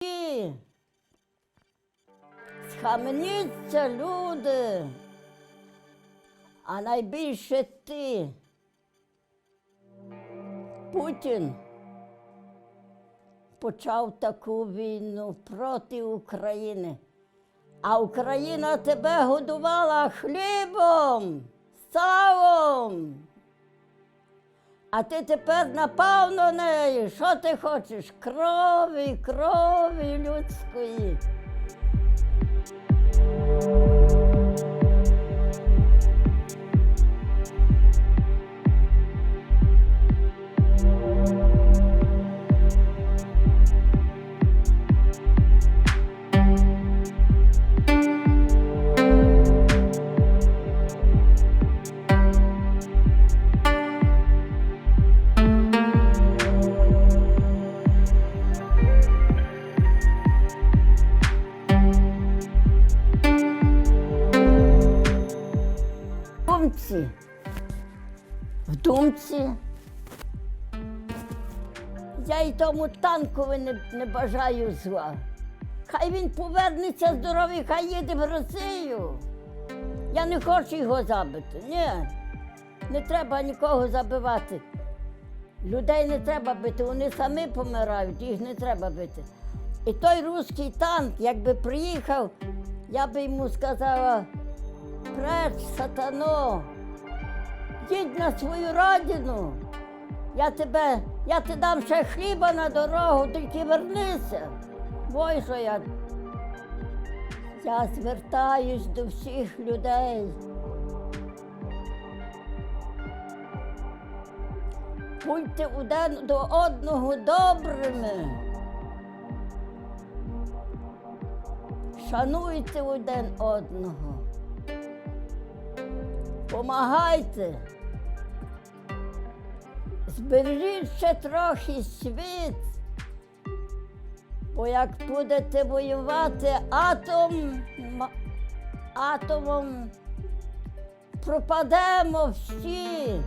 І схаменіться, люди, а найбільше ти, Путін, почав таку війну проти України, а Україна тебе годувала хлібом, салом. А ти тепер напав на неї. Що ти хочеш? Крові, крові людської. В думці, я й тому танкові не бажаю зла. Хай він повернеться здоровий, хай їде в Росію. Я не хочу його забити. Ні, не треба нікого забивати. Людей не треба бити, вони самі помирають, їх не треба бити. І той руський танк, якби приїхав, я би йому сказала: преч, сатано! Їдь на свою родину, я ти дам ще хліба на дорогу, тільки вернися. Ой, що я звертаюсь до всіх людей. Будьте один до одного добрими. Шануйте один одного. Помагайте. Збережіть ще трохи світ, бо як будете воювати атомом, пропадемо всі.